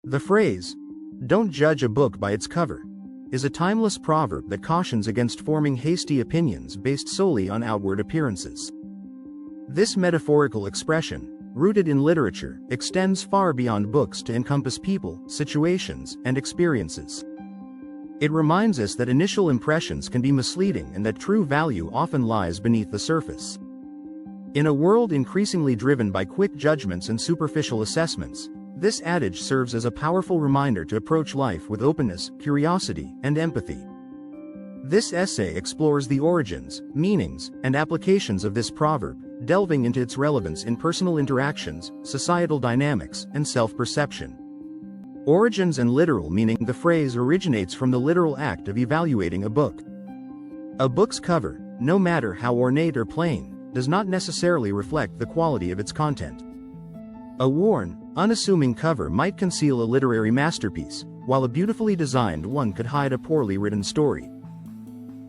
The phrase, "Don't judge a book by its cover," is a timeless proverb that cautions against forming hasty opinions based solely on outward appearances. This metaphorical expression, rooted in literature, extends far beyond books to encompass people, situations, and experiences. It reminds us that initial impressions can be misleading and that true value often lies beneath the surface. In a world increasingly driven by quick judgments and superficial assessments, this adage serves as a powerful reminder to approach life with openness, curiosity, and empathy. This essay explores the origins, meanings, and applications of this proverb, delving into its relevance in personal interactions, societal dynamics, and self-perception. Origins and literal meaning. The phrase originates from the literal act of evaluating a book. A book's cover, no matter how ornate or plain, does not necessarily reflect the quality of its content. A worn, unassuming cover might conceal a literary masterpiece, while a beautifully designed one could hide a poorly written story.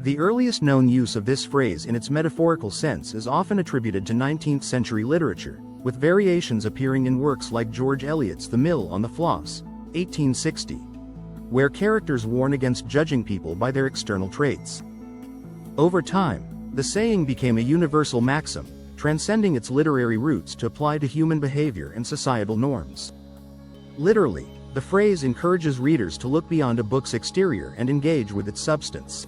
The earliest known use of this phrase in its metaphorical sense is often attributed to 19th-century literature, with variations appearing in works like George Eliot's The Mill on the Floss, 1860, where characters warn against judging people by their external traits. Over time, the saying became a universal maxim, transcending its literary roots to apply to human behavior and societal norms. Literally, the phrase encourages readers to look beyond a book's exterior and engage with its substance.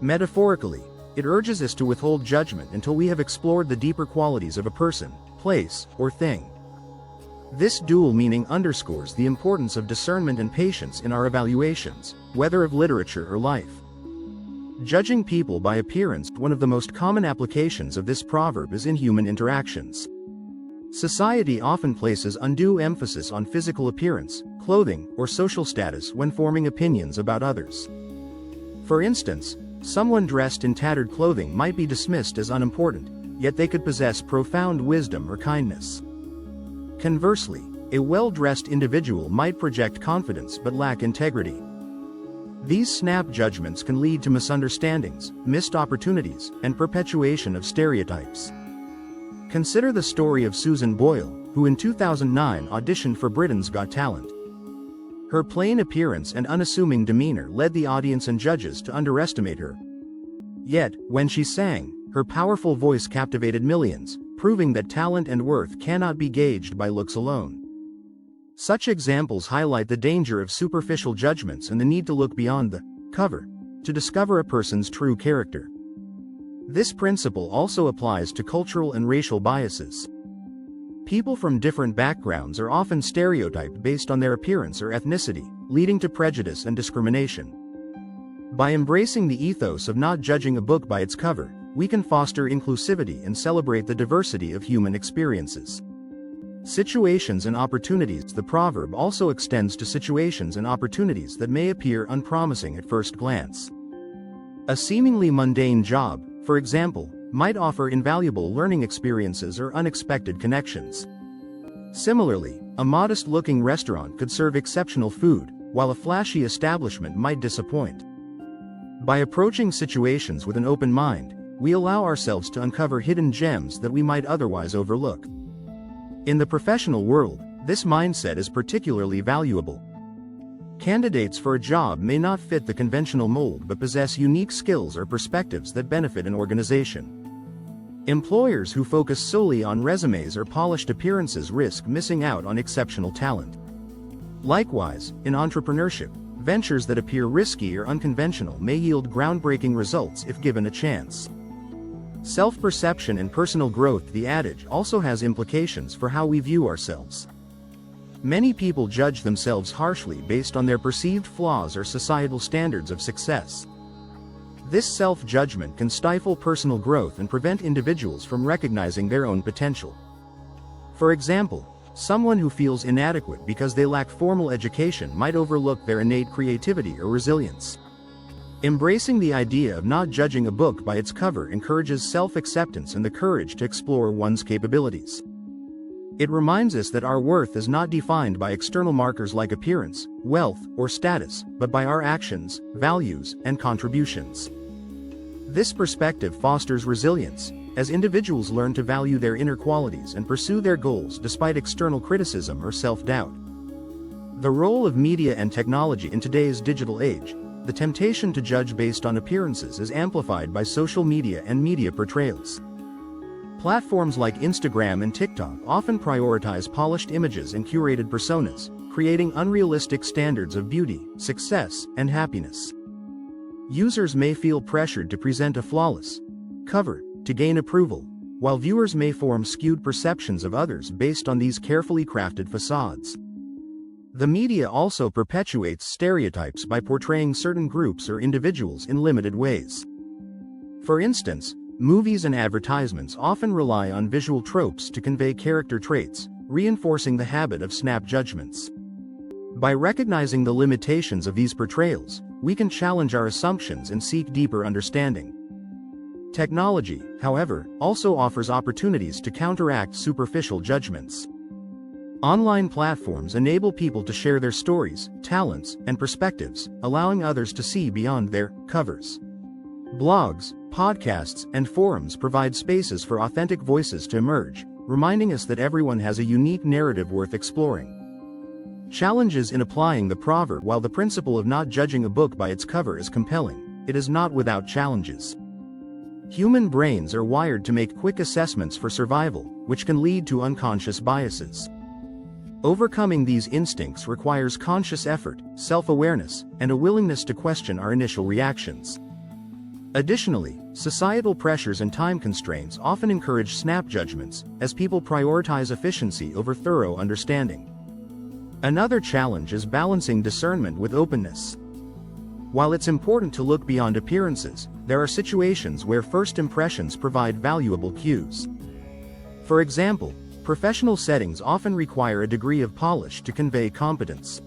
Metaphorically, it urges us to withhold judgment until we have explored the deeper qualities of a person, place, or thing. This dual meaning underscores the importance of discernment and patience in our evaluations, whether of literature or life. Judging people by appearance. One of the most common applications of this proverb is in human interactions. Society often places undue emphasis on physical appearance, clothing, or social status when forming opinions about others. For instance, someone dressed in tattered clothing might be dismissed as unimportant, yet they could possess profound wisdom or kindness. Conversely, a well-dressed individual might project confidence but lack integrity. These snap judgments can lead to misunderstandings, missed opportunities, and perpetuation of stereotypes. Consider the story of Susan Boyle, who in 2009 auditioned for Britain's Got Talent. Her plain appearance and unassuming demeanor led the audience and judges to underestimate her. Yet, when she sang, her powerful voice captivated millions, proving that talent and worth cannot be gauged by looks alone. Such examples highlight the danger of superficial judgments and the need to look beyond the cover to discover a person's true character. This principle also applies to cultural and racial biases. People from different backgrounds are often stereotyped based on their appearance or ethnicity, leading to prejudice and discrimination. By embracing the ethos of not judging a book by its cover, we can foster inclusivity and celebrate the diversity of human experiences. Situations and opportunities. The proverb also extends to situations and opportunities that may appear unpromising at first glance. A seemingly mundane job, for example, might offer invaluable learning experiences or unexpected connections. Similarly, a modest-looking restaurant could serve exceptional food, while a flashy establishment might disappoint. By approaching situations with an open mind, we allow ourselves to uncover hidden gems that we might otherwise overlook. In the professional world, this mindset is particularly valuable. Candidates for a job may not fit the conventional mold but possess unique skills or perspectives that benefit an organization. Employers who focus solely on resumes or polished appearances risk missing out on exceptional talent. Likewise, in entrepreneurship, ventures that appear risky or unconventional may yield groundbreaking results if given a chance. Self-perception and personal growth. The adage also has implications for how we view ourselves. Many people judge themselves harshly based on their perceived flaws or societal standards of success. This self-judgment can stifle personal growth and prevent individuals from recognizing their own potential. For example, someone who feels inadequate because they lack formal education might overlook their innate creativity or resilience. Embracing the idea of not judging a book by its cover encourages self-acceptance and the courage to explore one's capabilities. It reminds us that our worth is not defined by external markers like appearance, wealth, or status, but by our actions, values, and contributions. This perspective fosters resilience, as individuals learn to value their inner qualities and pursue their goals despite external criticism or self-doubt. The role of media and technology in today's digital age. The temptation to judge based on appearances is amplified by social media and media portrayals. Platforms like Instagram and TikTok often prioritize polished images and curated personas, creating unrealistic standards of beauty, success, and happiness. Users may feel pressured to present a flawless cover to gain approval, while viewers may form skewed perceptions of others based on these carefully crafted facades. The media also perpetuates stereotypes by portraying certain groups or individuals in limited ways. For instance, movies and advertisements often rely on visual tropes to convey character traits, reinforcing the habit of snap judgments. By recognizing the limitations of these portrayals, we can challenge our assumptions and seek deeper understanding. Technology, however, also offers opportunities to counteract superficial judgments. Online platforms enable people to share their stories, talents, and perspectives, allowing others to see beyond their covers. Blogs, podcasts, and forums provide spaces for authentic voices to emerge, reminding us that everyone has a unique narrative worth exploring. Challenges in applying the proverb. While the principle of not judging a book by its cover is compelling, it is not without challenges. Human brains are wired to make quick assessments for survival, which can lead to unconscious biases. Overcoming these instincts requires conscious effort, self-awareness, and a willingness to question our initial reactions. Additionally, societal pressures and time constraints often encourage snap judgments, as people prioritize efficiency over thorough understanding. Another challenge is balancing discernment with openness. While it's important to look beyond appearances, there are situations where first impressions provide valuable cues. For example, professional settings often require a degree of polish to convey competence.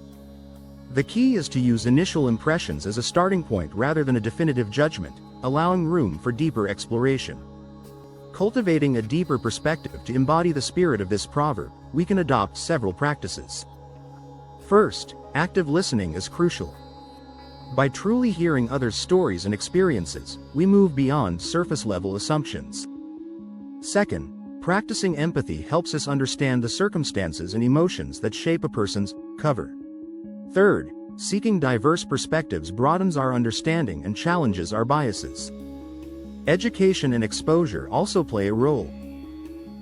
The key is to use initial impressions as a starting point rather than a definitive judgment, allowing room for deeper exploration. Cultivating a deeper perspective. To embody the spirit of this proverb, we can adopt several practices. First, active listening is crucial. By truly hearing others' stories and experiences, we move beyond surface-level assumptions. Second, practicing empathy helps us understand the circumstances and emotions that shape a person's cover. Third, seeking diverse perspectives broadens our understanding and challenges our biases. Education and exposure also play a role.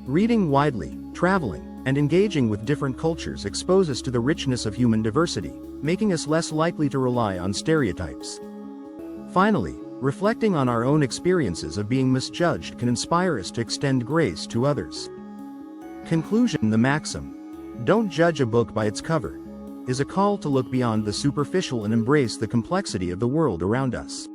Reading widely, traveling, and engaging with different cultures expose us to the richness of human diversity, making us less likely to rely on stereotypes. Finally, reflecting on our own experiences of being misjudged can inspire us to extend grace to others. Conclusion. The maxim, "Don't judge a book by its cover," is a call to look beyond the superficial and embrace the complexity of the world around us.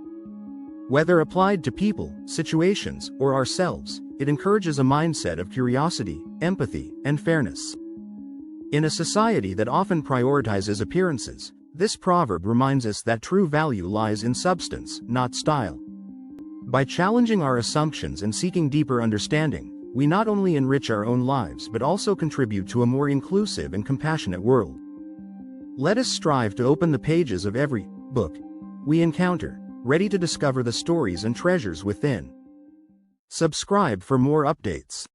Whether applied to people, situations, or ourselves, it encourages a mindset of curiosity, empathy, and fairness. In a society that often prioritizes appearances, this proverb reminds us that true value lies in substance, not style. By challenging our assumptions and seeking deeper understanding, we not only enrich our own lives but also contribute to a more inclusive and compassionate world. Let us strive to open the pages of every book we encounter, ready to discover the stories and treasures within. Subscribe for more updates.